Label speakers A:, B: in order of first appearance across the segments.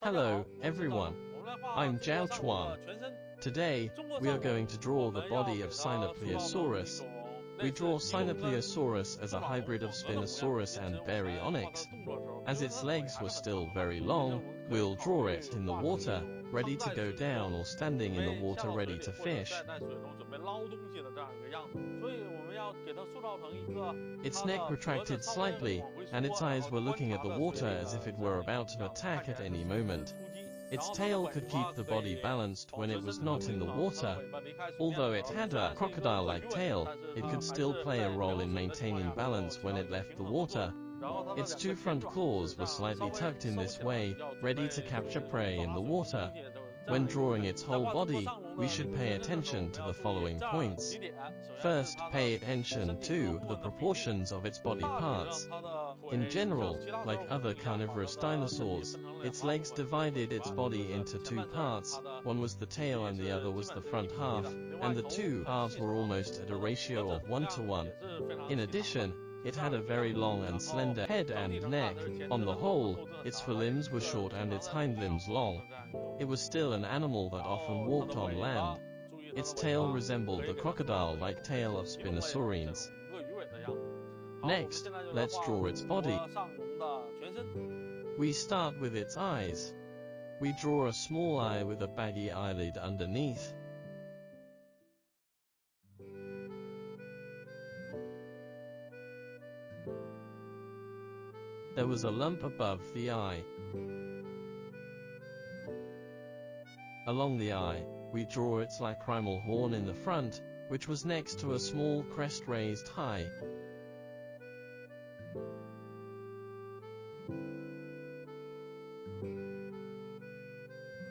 A: Hello, everyone. I'm ZHAO Chuang. Today, we are going to draw the body of Sinopliosaurus. We draw Sinopliosaurus as a hybrid of Spinosaurus and Baryonyx. As its legs were still very long, we'll draw it in the water, ready to go down, or standing in the water ready to fish. Its neck retracted slightly, and its eyes were looking at the water as if it were about to attack at any moment. Its tail could keep the body balanced when it was not in the water. Although it had a crocodile-like tail, it could still play a role in maintaining balance when it left the water. Its two front claws were slightly tucked in this way, ready to capture prey in the water. When drawing its whole body, we should pay attention to the following points. First, pay attention to the proportions of its body parts. In general, like other carnivorous dinosaurs, its legs divided its body into two parts. One was the tail and the other was the front half, and the two halves were almost at a ratio of 1:1. In addition, it had a very long and slender head and neck. On the whole, its forelimbs were short and its hind limbs long. It was still an animal that often walked on land. Its tail resembled the crocodile-like tail of spinosaurids. Next, let's draw its body. We start with its eyes. We draw a small eye with a baggy eyelid underneath. There was a lump above the eye. Along the eye, we draw its lacrimal horn in the front, which was next to a small crest raised high.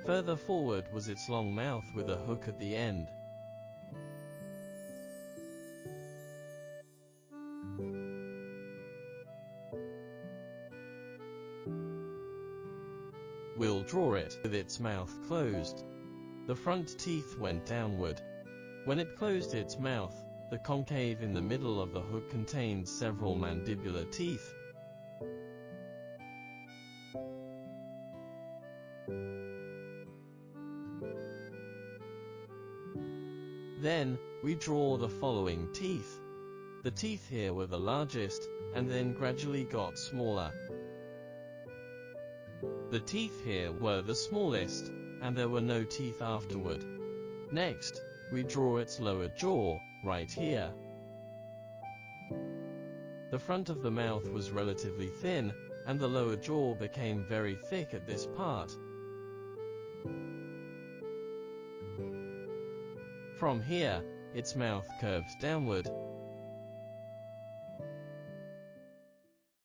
A: Further forward was its long mouth with a hook at the end. We'll draw it with its mouth closed. The front teeth went downward. When it closed its mouth, the concave in the middle of the hook contained several mandibular teeth. Then, we draw the following teeth. The teeth here were the largest, and then gradually got smaller. The teeth here were the smallest, and there were no teeth afterward. Next, we draw its lower jaw, right here. The front of the mouth was relatively thin, and the lower jaw became very thick at this part. From here, its mouth curved downward,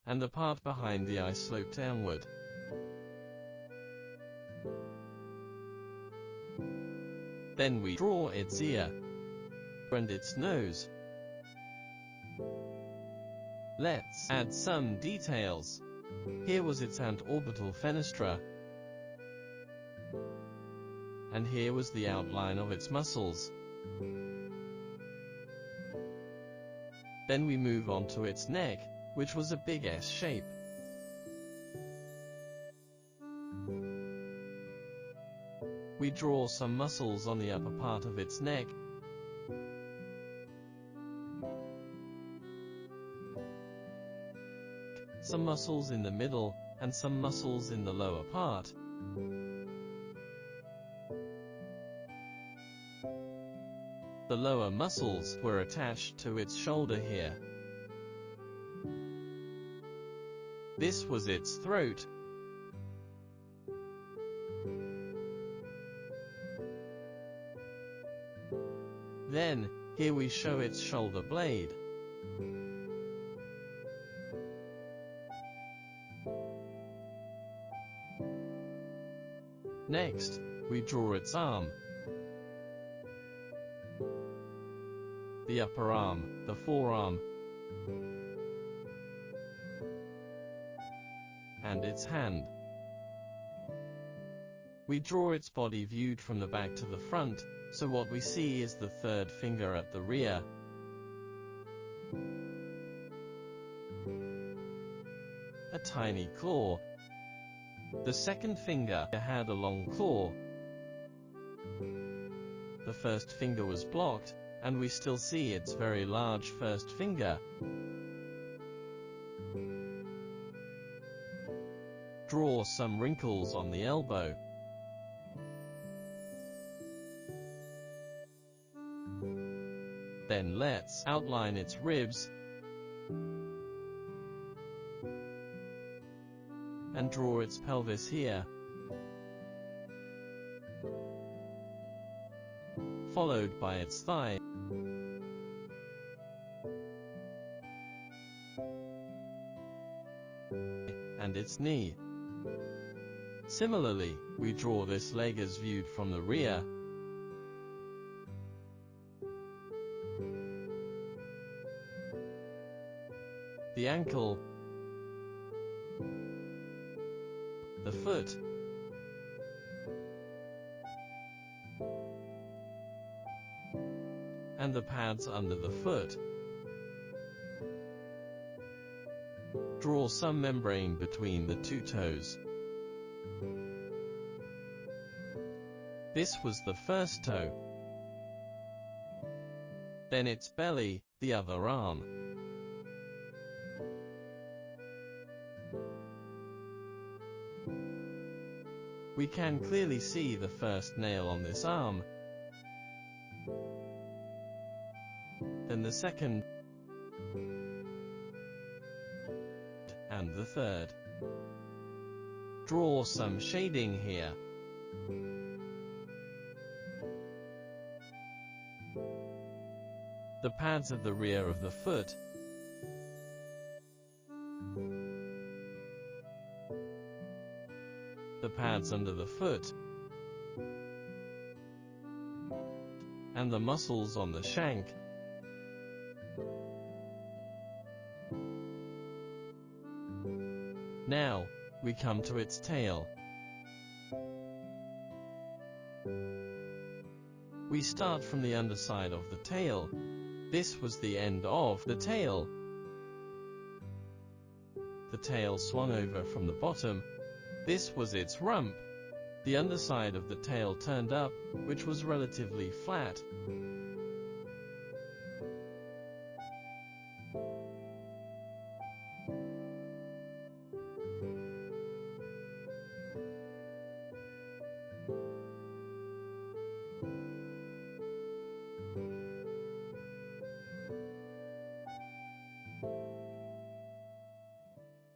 A: and the part behind the eye sloped downward. Then we draw its ear and its nose. Let's add some details. Here was its antorbital fenestra, and here was the outline of its muscles. Then we move on to its neck, which was a big S shape. We draw some muscles on the upper part of its neck, some muscles in the middle, and some muscles in the lower part. The lower muscles were attached to its shoulder here. This was its throat. Then, here we show its shoulder blade. Next, we draw its arm, the upper arm, the forearm, and its hand. We draw its body viewed from the back to the front, so what we see is the third finger at the rear. A tiny claw, The second finger had a long claw. The first finger was blocked, and we still see its very large first finger. Draw some wrinkles on the elbow. Then let's outline its ribs and draw its pelvis here, followed by its thigh and its knee. Similarly, we draw this leg as viewed from the rear, the ankle, the foot, and the pads under the foot. Draw some membrane between the two toes. This was the first toe. Then its belly, the other arm. We can clearly see the first nail on this arm, then the second, and the third. Draw some shading here. The pads at the rear of the foot, the pads under the foot, and the muscles on the shank. Now, we come to its tail. We start from the underside of the tail. This was the end of the tail. The tail swung over from the bottom. This was its rump. The underside of the tail turned up, which was relatively flat.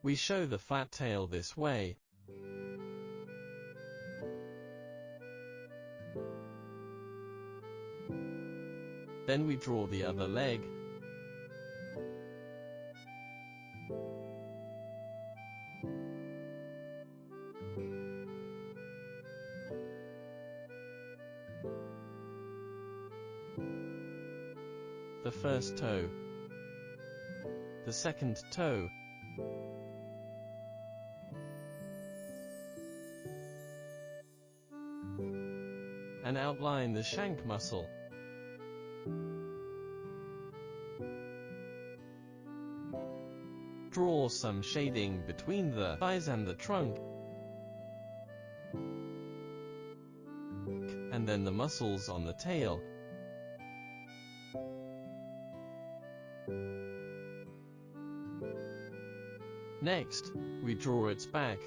A: We show the flat tail this way. Then we draw the other leg. The first toe. The second toe. And outline the shank muscle. Draw some shading between the thighs and the trunk, and then the muscles on the tail. Next, we draw its back,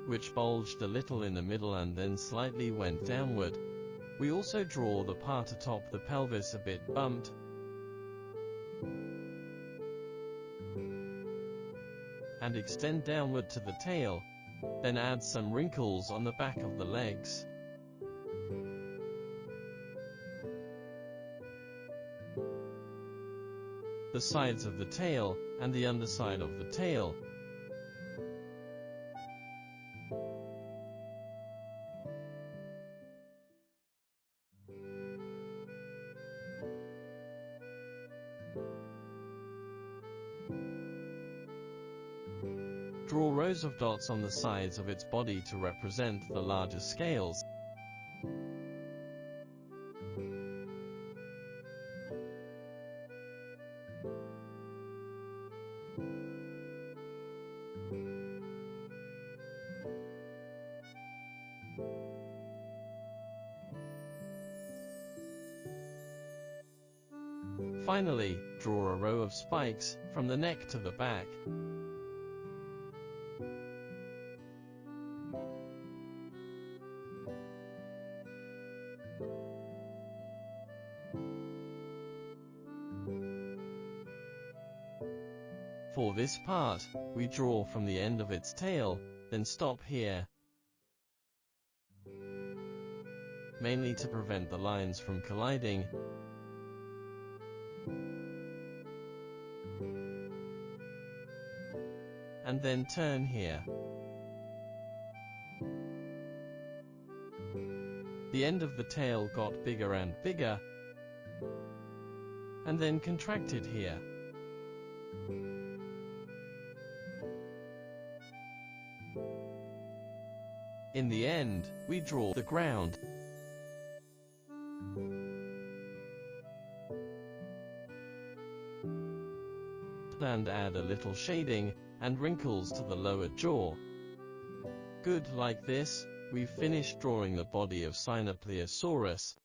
A: which bulged a little in the middle and then slightly went downward. We also draw the part atop the pelvis a bit bumped, and extend downward to the tail, then add some wrinkles on the back of the legs. The sides of the tail, and the underside of the tail. Draw rows of dots on the sides of its body to represent the larger scales. Finally, draw a row of spikes from the neck to the back. For this part, we draw from the end of its tail, then stop here, mainly to prevent the lines from colliding. And then turn here. The end of the tail got bigger and bigger, and then contracted here. In the end, we draw the ground. And add a little shading and wrinkles to the lower jaw. Good, like this, we've finished drawing the body of Sinopliosaurus.